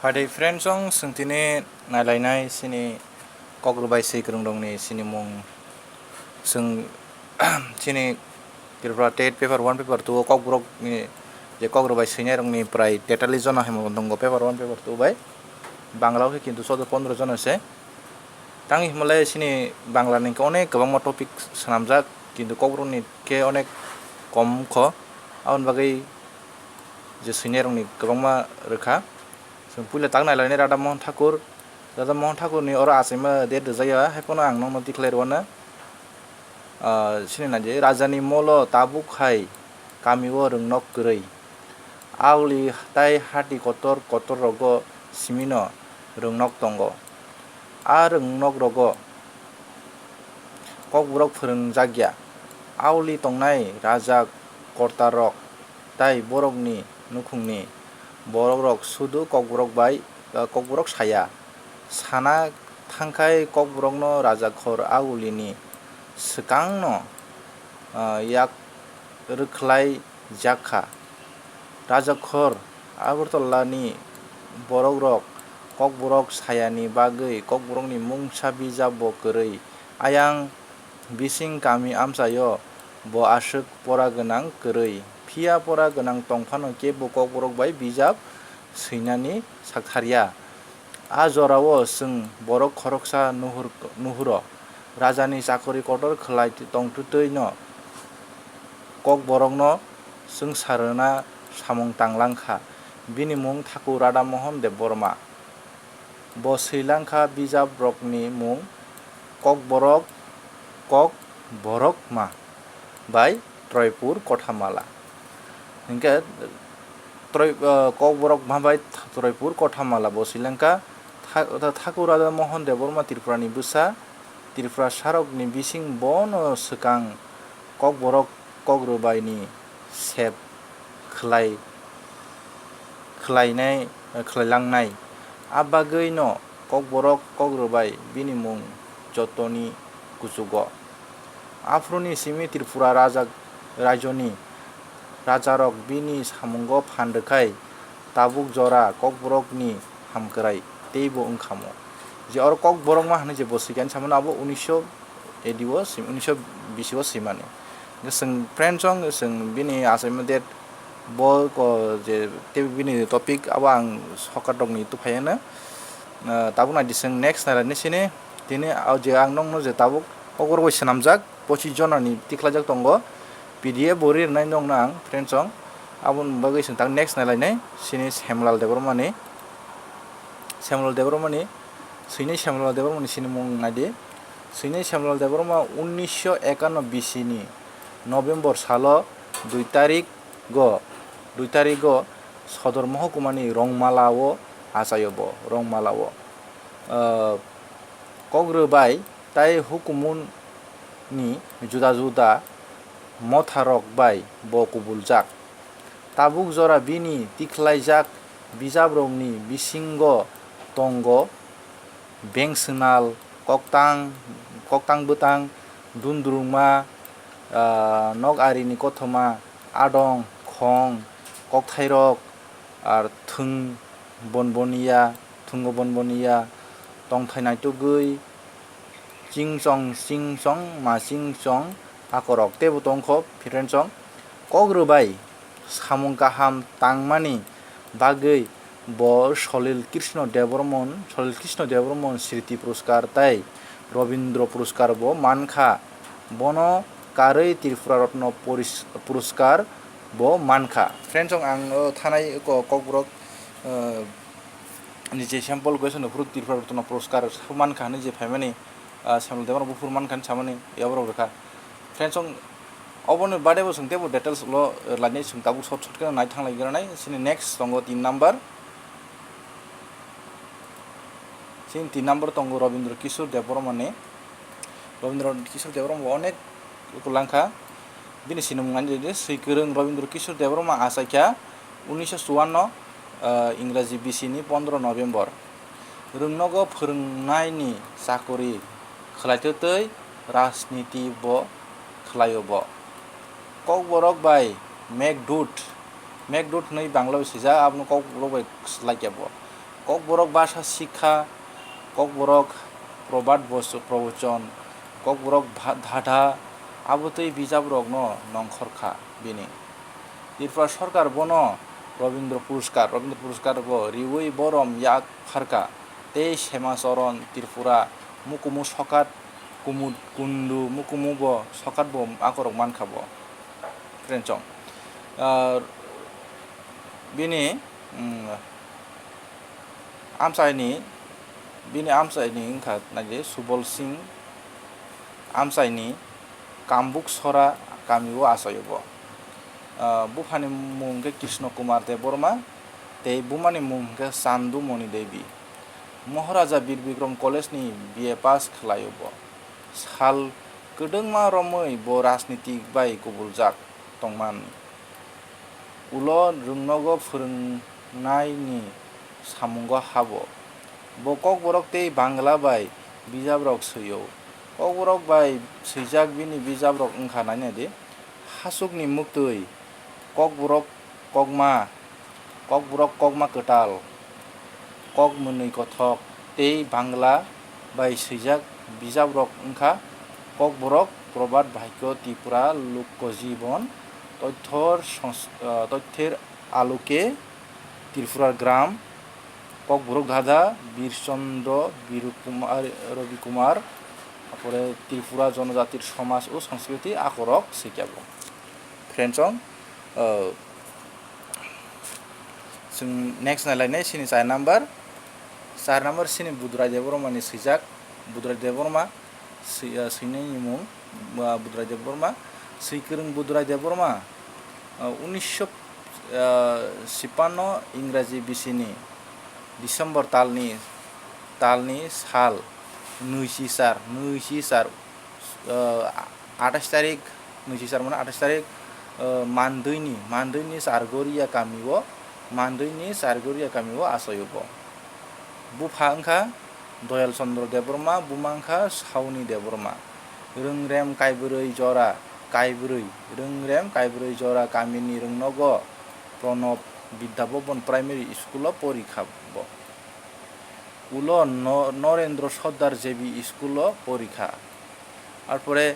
Pada friends song sentini nalainai sini kogrubai seikrung dong ni sini mong seng sini kirpra tet paper 1 paper 2 kogrok ni je kogrubai seinya rong ni prai tetali jona hemo dongo paper 1 paper 2 bai bangla ke kintu 15 জন আছে tangi himlay sini bangla ni অনেক গোबां topic sanamjak kintu kogrok ni ke অনেক kom kho abon bagai je seinya rong ni गोबां rekha जों पुले ताक नायलायनाय राधा मोहन ठाकुरनि अर आसामा दे दजाया हेपनो आं नंनो declare वाना सिने नाजे राजानि मलो ताबुक हाय कामिवो रोंनक गरै आवली ताय हाटी कतर रगो सिमिनो रोंनक दंगो आ रोंनक रगो ककबुरक फोरोंजागिया आवली तंनाय राजा कर्तारक ताय बरकनि नुखुंनि borok sudu kokborok bai kokborok saya sana thangkai kokborok no raja khor agulini swkang no yak rwkhlai jakha raja khor agartala ni borok rok kokborok sayani bagui kokborok ni mungsa bijab bo kwrwi ayang bising kami amsayo bo aswk pora gwnang kwrwi Pia pora ganang tongphano ke bo kokborok bai bijab seinani sakthariya a jorao sung borok khoroksa nuhuro rajani chakori kotor khlai tongtutui no kokborok no sung sarona samung tanglangkha bini mung Thakur Radha Mohan Dev Burma bo Srilanka bijab rokni mung kokborok ma bai Troypur Kothamala Hingga kokborok mabai Troypur Kothamala bo Srilanka Thakur Radha Mohan Dev Burma Tripurani busa Tripura sarok ni bising bono swkang kokborok kogrubai ni sep khlailangnai abagui no kokborok kogrubai bini mung jotoni kuchugo afroni simi Tripura rajoni Rajarok bini samungo phandkai tabuk jora kokborok ni hamkrai teibo ungkhamo je or kokborok ma hne je bosikan samana abo 1920 simane sing friend song sing bini asaima det bo ko je te bini topic abo ang sokatok ni tu phayana tabuk na diseng next na ni sine tini je ang nongno je tabuk kokborok sanamjak 25 jonani tiklajak tongo PDF borir nai nong nang friend song abon bagai sentang next nalainai sini Syamlal Devromani sini Syamlal Devromani sini mung nadi sini Syamlal Devroma 1991 bisini November salo 2 tarik go Sodor Mahkumani Rongmalao asayobo Rongmalao kogrubai tai hukumun ni juda motharok bai bo kubuljak tabuk jora bini tiklaijak bijabrongni bisingo tongo bengsenal koktang butang dundrungma nog arini kothoma adong khong kokthairok ar thungo bonboniya tongthainai tugui chingchong ma chingchong akorok tebo tongkho friend song kogrubai samung kaham tangmani bagui bo Solil Krishna Dev Burman Sriti Puruskar tai Robindra Puruskar bo mankha bono karei Tripura Ratna Puruskar bo mankha friend song ang thanai kokborok ni je sample question Tripura Ratna Puruskar mankha ni je phaimani Syamlal Devroma bufur mankha samani yabrok rekha friend song oboni badebo sungtebo details lo lani sungtabu short ke nai thanglai granai sini next tongo 3 number sini 3 number tongo Robindra Kishore Dev Burma onek kulangkha bini sinumngan je seikrung Robindra Kishore Dev Burma asakya 1954 इंराजी बिसिनि 15 November रोंनगो फोरोंनायनि चाकरि खालायथोतै राजनीति bo khlayobo kokborok bai megdut nei bangla sija abno kokborok bai slakyabo Kokborok भाषा शिक्षा ककबरक प्रबाद प्रवचन ककबरक धाधा आबोतै बिजाबरक न नंखरखा बिनि तिरफ्रा सरकार बनो रबीन्द्र पुरस्कार बो रिवै बरम याक फारका ते सेमाचरन त्रिपुरा मुकुमु सकात कुमुद कुंडु मुकुमु बो सकात बो आखरक मानखाबो फ्रेन्चं बिनि आमसाइनि इंखा नायदे सुबल सिंह आमसाइनि कामबुक सरा कामिबो आसायोबो बुफानि मुंगे कृष्ण कुमार देबबर्मा ते बुमानि मुंगे चान्दु मणि देवी महाराजा बीर बिक्रम कलेजनि BA पास खालायोबो साल गोदोंमा रमै बो राजनीतिक बाय गुबुलजाक तंमान उलो रुंनगो फोरोंनायनि सामुंग हाबो बो ककबरक ते बांला बाय बिजाबरक सैयो ककबरक बाय सैजाक बिनि बिजाबरक ओंखा नायनायदे हासुकनि मुक्तै ककबरक कगमा कटाल कक मोनै कथक ते बांला बाय सैजाक बिजाबरक ओंखा ककबरक प्रबाद भाग्य त्रिपुरा लोकजीवन तथ्যের আলোকে त्रिपुरा ग्राम ककबरक धाधा बीरचंद्र रविकुमार তারপরে त्रिपुरा जनजातिर समाज ও संस्कृति आखरक सिखाबो फ्रेन्चं जों नेक्स्ट नायलायनाय सिनि 4 नाम्बार सिनि बुद्राय देबबर्मानि सैजाक बुद्राय देबबर्मा सैनायनि मुं बुद्राय देबबर्मा सैकोरों बुद्राय देबबर्मा 1956 इंराजि बिसिनि डिसेम्बर तालनि साल नैजिसार 28 तारिख मानदैनि सारगरिया गामियाव आसायोबो बुफा ओंखा दयाल चंद्र देबबर्मा बुमांखा सावनि देबबर्मा रोंरेम कायब्रै जरा गामिनि रोंनग प्रणब विद्याभवन प्राइमारी स्कुल परीक्षाब उलो नरेंद्र सर्दार जेबी स्कुल परीक्षा तारपरे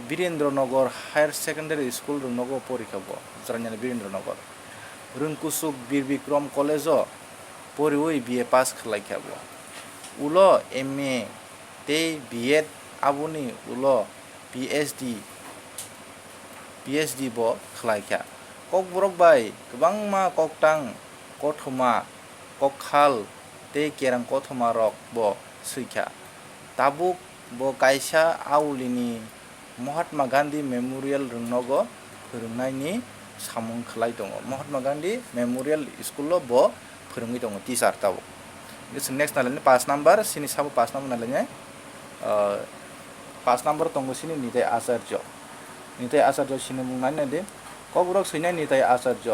वीरेंद्रनगर हायर सेकेंडारी स्कुल रोंनग परीक्षाब जरानिया वीरेंद्रनगर रोंकुसुक बीर बिक्रम कलेज परिवै BA पास खालायखाबो उलो MA ते B.Ed आबुनि उलो PhD बो खालायखा ककबरक बाय गोबांमा ककटां कथमा ककखाल ते केरां कथमा रक बो सैखा ताबुक बो कायसा आवलिनि महात्मा गांधी मेमोरियल रोंनग फोरोंनायनि सामुं खालाय दङ महात्मा गांधी मेमोरियल स्कुल बो फोरोंङै दङ टिचार ताबुक नेक्स्ट नायलायनाय 5 नाम्बार सिनि साबो 5 नाम्बार नायलायनाय 5 नाम्बार दङ सिनि निताय आचार्य सिनि मुं नायनायदे ककबरक सैनाय निताय आचार्य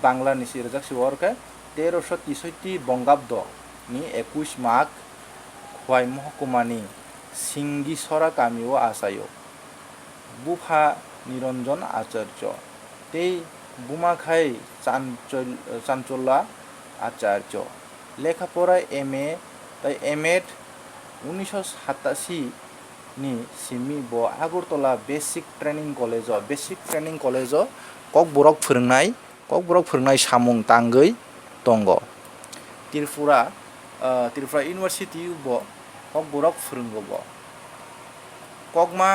बांलानि सिरजाक सिवरके 1363 बंगाब्द नि 21 माघ खवाई महकुमानि सिंगिसरा गामियाव आसायो बुफा निरंजन आचार्य ते बुमाखाई चांचला आचार्य लेखापड़ा MA एमएड 1987 नि सिमी बो Agartala basic training college Kokborok फोरोंनाय सामुं तांगै दंग त्रिपुरा यूनिवर्सिटी बो ककबरक फोरोंगबो ककमा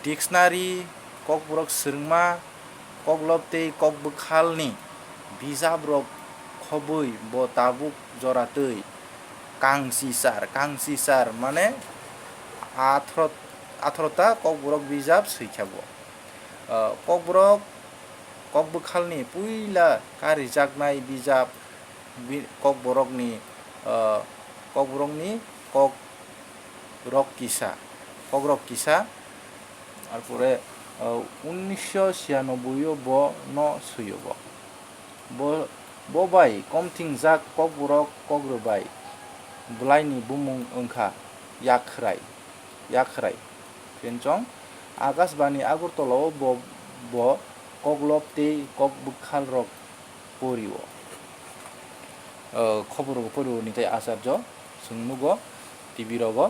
डिक्शनारि ककबरक सोरंमा ककलबते ककबखालनि बिजाबरक खबै बो ताबुक जरातै कांसिसार माने 18टा ककबरक बिजाब सैखाबो ककबखालनि पुइला कारिजाकनाय बिजाब ककबरकनि ककरक किसा तारपरे 1996 बो न सैयोबो बोबाय कमथिंजाक ककबरक कग्रबाय बुलायनि बुमुं ओंखा याखराय पेन्चं आकाशबाणी आगरतलाव बो ककलब ते ककबखाल रक परिव खबर परो निथाय आचार्य सोंमुगो टिभि रबो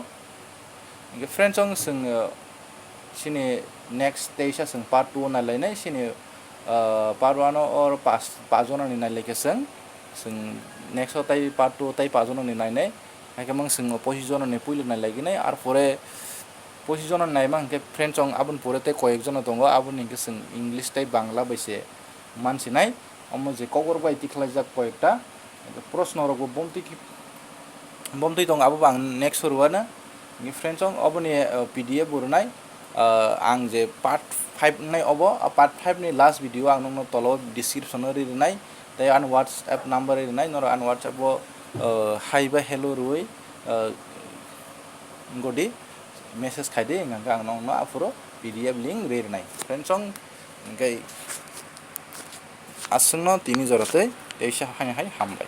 इनके फ्रेंड्स जों सिने नेक्स्ट तेईसा जों पार्ट 2 नालायनाय सिने पार्ट 1 और पाजोनानि नायलायके जों नेक्स्ट ताई पार्ट 2 ताई पाजोनानि नायनाय हायके मंग जों 25 जननि पुइलो नायलायगिनाय आरो परे 25 जन नायमा इनके फ्रेंड्स जों आबुन परे ताई कयेक जन दङ आबुन इनके जों इंग्लिश ताई बांला बैसे मानसि नाय अमो जे कगर बाय तिखलायजाक कयेकटा प्रश्न रगो बमतै दं आबो आं नेक्स्ट हरवाना नि फ्रेंड्स जों अबनि पीडीएफ बुरनाय आं जे पार्ट 5 नाय अब पार्ट 5 नि लास्ट भिडियो आं नोंनो तलो डिस्क्रिप्शन रिनाय ताई आन व्हाट्सएप नंबर रिनाय नर आन व्हाट्सएप हाय बा हेलो रुई गडी मेसेज खायदे इंगा आं नोंनो आफुरो पीडीएफ लिंक रिनाय फ्रेंड्स जों इंगाय आसंनो तिनि जरतै तेइसा हाय हामबाय।